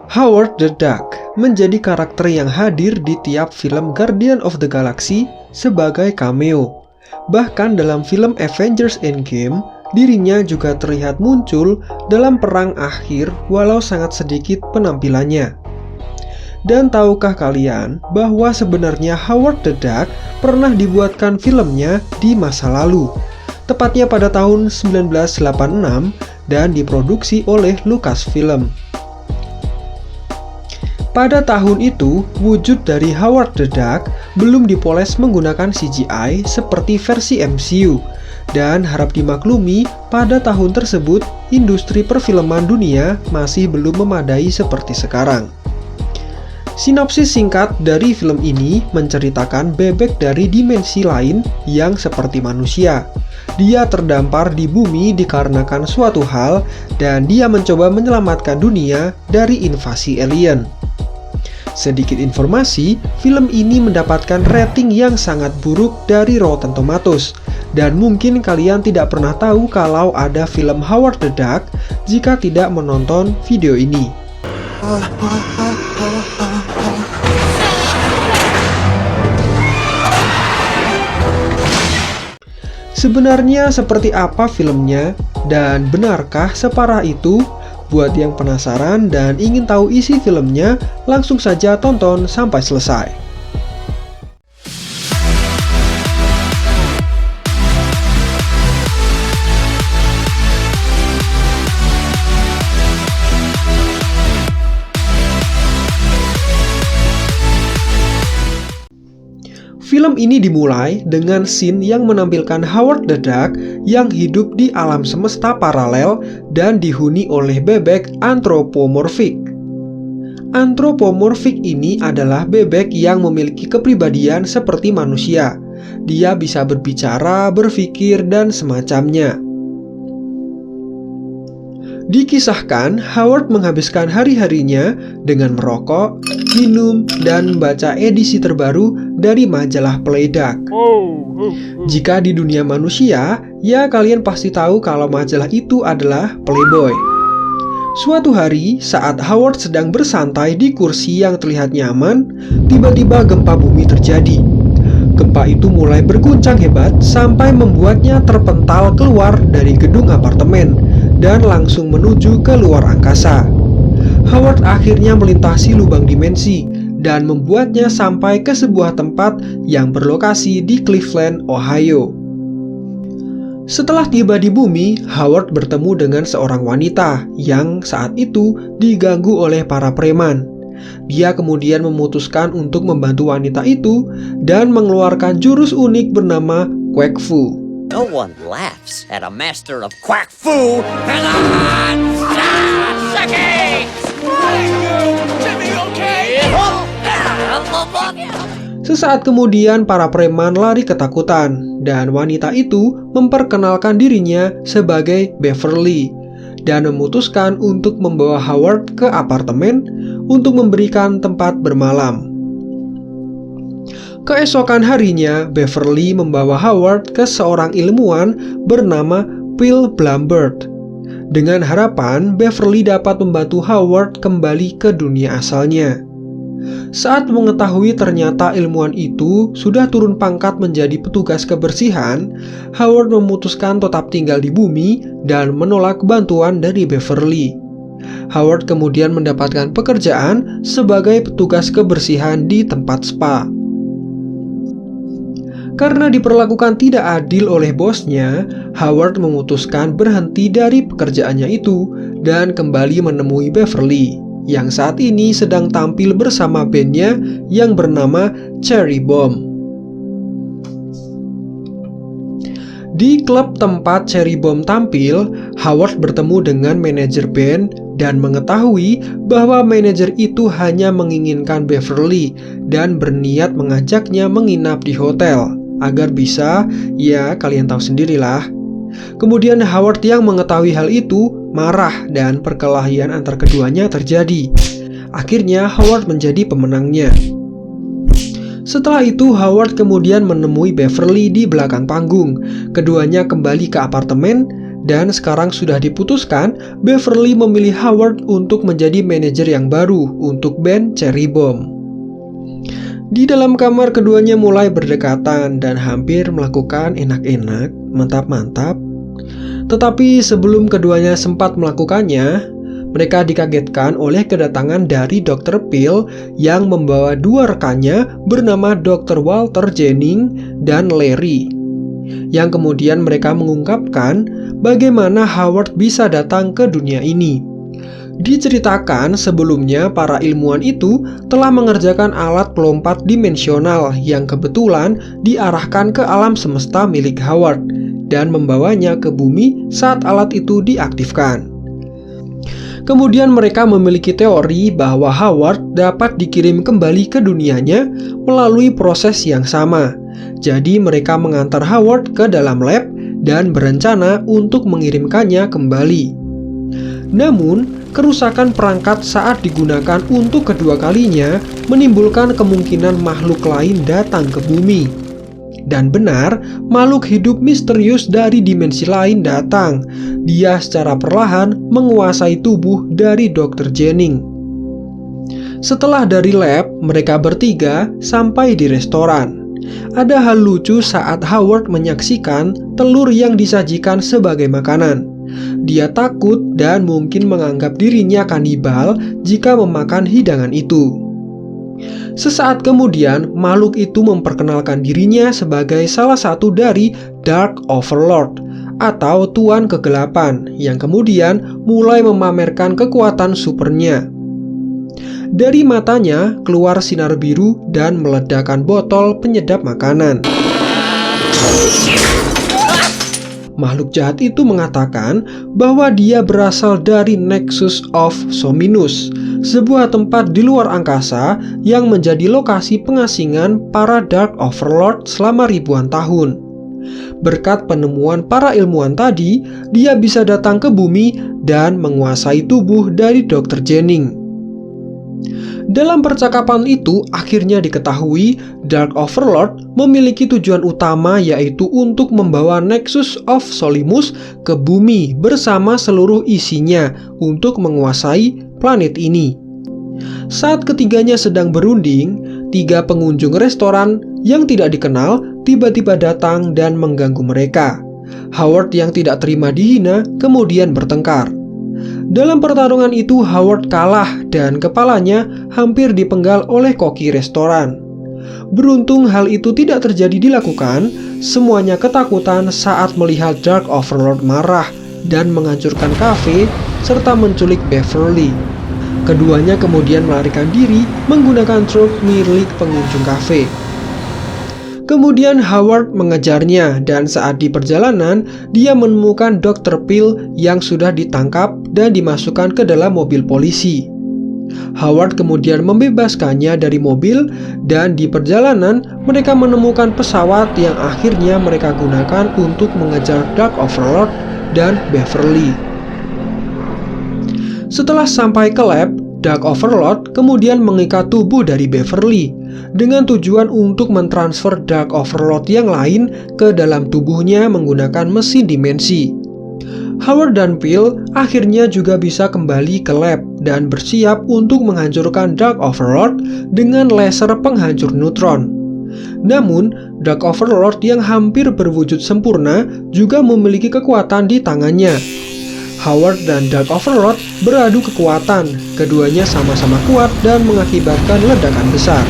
Howard the Duck menjadi karakter yang hadir di tiap film Guardian of the Galaxy sebagai cameo. Bahkan dalam film Avengers Endgame, dirinya juga terlihat muncul dalam perang akhir walau sangat sedikit penampilannya. Dan tahukah kalian bahwa sebenarnya Howard the Duck pernah dibuatkan filmnya di masa lalu, tepatnya pada tahun 1986 dan diproduksi oleh Lucasfilm. Pada tahun itu, wujud dari Howard the Duck belum dipoles menggunakan CGI seperti versi MCU, dan harap dimaklumi pada tahun tersebut industri perfilman dunia masih belum memadai seperti sekarang. Sinopsis singkat dari film ini menceritakan bebek dari dimensi lain yang seperti manusia. Dia terdampar di bumi dikarenakan suatu hal dan dia mencoba menyelamatkan dunia dari invasi alien. Sedikit informasi, film ini mendapatkan rating yang sangat buruk dari Rotten Tomatoes. Dan mungkin kalian tidak pernah tahu kalau ada film Howard the Duck jika tidak menonton video ini. Sebenarnya seperti apa filmnya dan benarkah separah itu? Buat yang penasaran dan ingin tahu isi filmnya, langsung saja tonton sampai selesai. Film ini dimulai dengan scene yang menampilkan Howard the Duck yang hidup di alam semesta paralel dan dihuni oleh bebek anthropomorphic. Anthropomorphic ini adalah bebek yang memiliki kepribadian seperti manusia. Dia bisa berbicara, berpikir, dan semacamnya. Dikisahkan, Howard menghabiskan hari-harinya dengan merokok, minum, dan membaca edisi terbaru dari majalah Playduck. Jika di dunia manusia, ya kalian pasti tahu kalau majalah itu adalah Playboy. Suatu hari, saat Howard sedang bersantai di kursi yang terlihat nyaman, tiba-tiba gempa bumi terjadi. Gempa itu mulai berguncang hebat sampai membuatnya terpental keluar dari gedung apartemen dan langsung menuju ke luar angkasa. Howard akhirnya melintasi lubang dimensi dan membuatnya sampai ke sebuah tempat yang berlokasi di Cleveland, Ohio. Setelah tiba di bumi, Howard bertemu dengan seorang wanita yang saat itu diganggu oleh para preman. Dia kemudian memutuskan untuk membantu wanita itu dan mengeluarkan jurus unik bernama Quack Fu. No one laughs at a master of Quack Fu and Sesaat kemudian para preman lari ketakutan dan wanita itu memperkenalkan dirinya sebagai Beverly dan memutuskan untuk membawa Howard ke apartemen untuk memberikan tempat bermalam. Keesokan harinya, Beverly membawa Howard ke seorang ilmuwan bernama Phil Blambert. Dengan harapan Beverly dapat membantu Howard kembali ke dunia asalnya. Saat mengetahui ternyata ilmuwan itu sudah turun pangkat menjadi petugas kebersihan, Howard memutuskan tetap tinggal di bumi dan menolak bantuan dari Beverly. Howard kemudian mendapatkan pekerjaan sebagai petugas kebersihan di tempat spa. Karena diperlakukan tidak adil oleh bosnya, Howard memutuskan berhenti dari pekerjaannya itu dan kembali menemui Beverly, yang saat ini sedang tampil bersama bandnya yang bernama Cherry Bomb. Di klub tempat Cherry Bomb tampil, Howard bertemu dengan manajer band dan mengetahui bahwa manajer itu hanya menginginkan Beverly dan berniat mengajaknya menginap di hotel agar bisa, ya kalian tahu sendirilah. Kemudian Howard yang mengetahui hal itu marah dan perkelahian antar keduanya terjadi. Akhirnya Howard menjadi pemenangnya. Setelah itu Howard kemudian menemui Beverly di belakang panggung. Keduanya kembali ke apartemen dan sekarang sudah diputuskan Beverly memilih Howard untuk menjadi manajer yang baru untuk band Cherry Bomb. Di dalam kamar keduanya mulai berdekatan dan hampir melakukan enak-enak, mantap-mantap. Tetapi sebelum keduanya sempat melakukannya, mereka dikagetkan oleh kedatangan dari Dr. Peel yang membawa dua rekannya bernama Dr. Walter Jennings dan Larry, yang kemudian mereka mengungkapkan bagaimana Howard bisa datang ke dunia ini. Diceritakan sebelumnya para ilmuwan itu telah mengerjakan alat pelompat dimensional yang kebetulan diarahkan ke alam semesta milik Howard dan membawanya ke bumi saat alat itu diaktifkan. Kemudian mereka memiliki teori bahwa Howard dapat dikirim kembali ke dunianya melalui proses yang sama. Jadi mereka mengantar Howard ke dalam lab dan berencana untuk mengirimkannya kembali. Namun, kerusakan perangkat saat digunakan untuk kedua kalinya menimbulkan kemungkinan makhluk lain datang ke bumi. Dan benar, makhluk hidup misterius dari dimensi lain datang. Dia secara perlahan menguasai tubuh dari Dr. Jennings. Setelah dari lab, mereka bertiga sampai di restoran. Ada hal lucu saat Howard menyaksikan telur yang disajikan sebagai makanan. Dia takut dan mungkin menganggap dirinya kanibal jika memakan hidangan itu. Sesaat kemudian, makhluk itu memperkenalkan dirinya sebagai salah satu dari Dark Overlord atau Tuan Kegelapan yang kemudian mulai memamerkan kekuatan supernya. Dari matanya keluar sinar biru dan meledakkan botol penyedap makanan. Makhluk jahat itu mengatakan bahwa dia berasal dari Nexus of Sominus, sebuah tempat di luar angkasa yang menjadi lokasi pengasingan para Dark Overlord selama ribuan tahun. Berkat penemuan para ilmuwan tadi, dia bisa datang ke bumi dan menguasai tubuh dari Dr. Jennings. Dalam percakapan itu, akhirnya diketahui Dark Overlord memiliki tujuan utama, yaitu untuk membawa Nexus of Solimus ke bumi bersama seluruh isinya untuk menguasai planet ini. Saat ketiganya sedang berunding, 3 pengunjung restoran yang tidak dikenal tiba-tiba datang dan mengganggu mereka. Howard yang tidak terima dihina kemudian bertengkar. Dalam pertarungan itu Howard kalah dan kepalanya hampir dipenggal oleh koki restoran. Beruntung hal itu tidak terjadi dilakukan, semuanya ketakutan saat melihat Dark Overlord marah dan menghancurkan kafe serta menculik Beverly. Keduanya kemudian melarikan diri menggunakan truk milik pengunjung kafe. Kemudian Howard mengejarnya dan saat di perjalanan dia menemukan Dr. Peel yang sudah ditangkap dan dimasukkan ke dalam mobil polisi. Howard kemudian membebaskannya dari mobil dan di perjalanan mereka menemukan pesawat yang akhirnya mereka gunakan untuk mengejar Dark Overlord dan Beverly. Setelah sampai ke lab, Dark Overlord kemudian mengikat tubuh dari Beverly dengan tujuan untuk mentransfer Dark Overlord yang lain ke dalam tubuhnya menggunakan mesin dimensi. Howard dan Peel akhirnya juga bisa kembali ke lab dan bersiap untuk menghancurkan Dark Overlord dengan laser penghancur neutron. Namun, Dark Overlord yang hampir berwujud sempurna juga memiliki kekuatan di tangannya. Howard dan Dark Overlord beradu kekuatan, keduanya sama-sama kuat dan mengakibatkan ledakan besar.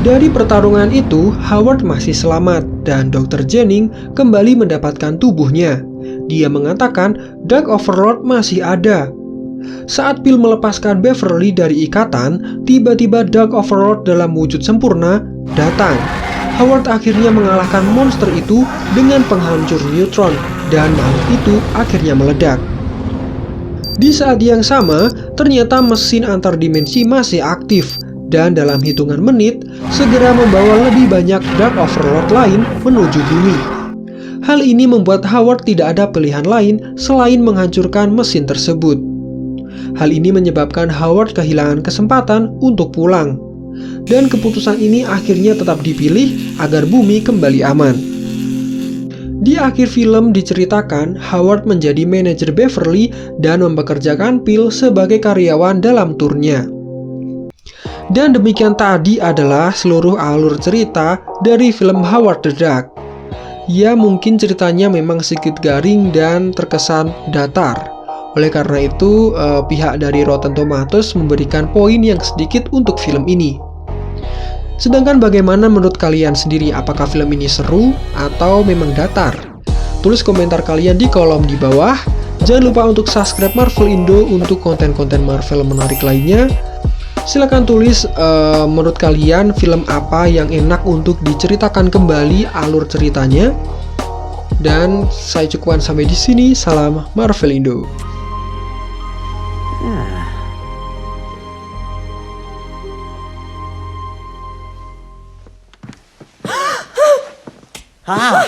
Dari pertarungan itu, Howard masih selamat dan Dr. Jennings kembali mendapatkan tubuhnya. Dia mengatakan Dark Overlord masih ada. Saat Peel melepaskan Beverly dari ikatan, tiba-tiba Dark Overlord dalam wujud sempurna datang. Howard akhirnya mengalahkan monster itu dengan penghancur neutron dan makhluk itu akhirnya meledak. Di saat yang sama, ternyata mesin antar dimensi masih aktif dan dalam hitungan menit segera membawa lebih banyak Dark Overlord lain menuju bumi. Hal ini membuat Howard tidak ada pilihan lain selain menghancurkan mesin tersebut. Hal ini menyebabkan Howard kehilangan kesempatan untuk pulang. Dan keputusan ini akhirnya tetap dipilih agar bumi kembali aman. Di akhir film diceritakan Howard menjadi manajer Beverly dan mempekerjakan Phil sebagai karyawan dalam turnya. Dan demikian tadi adalah seluruh alur cerita dari film Howard the Duck. Ya, mungkin ceritanya memang sedikit garing dan terkesan datar. Oleh karena itu, pihak dari Rotten Tomatoes memberikan poin yang sedikit untuk film ini. Sedangkan bagaimana menurut kalian sendiri? Apakah film ini seru atau memang datar? Tulis komentar kalian di kolom di bawah. Jangan lupa untuk subscribe Marvel Indo untuk konten-konten Marvel menarik lainnya. Silahkan tulis menurut kalian film apa yang enak untuk diceritakan kembali alur ceritanya. Dan saya cukupkan sampai di sini. Salam Marvel Indo. Ah,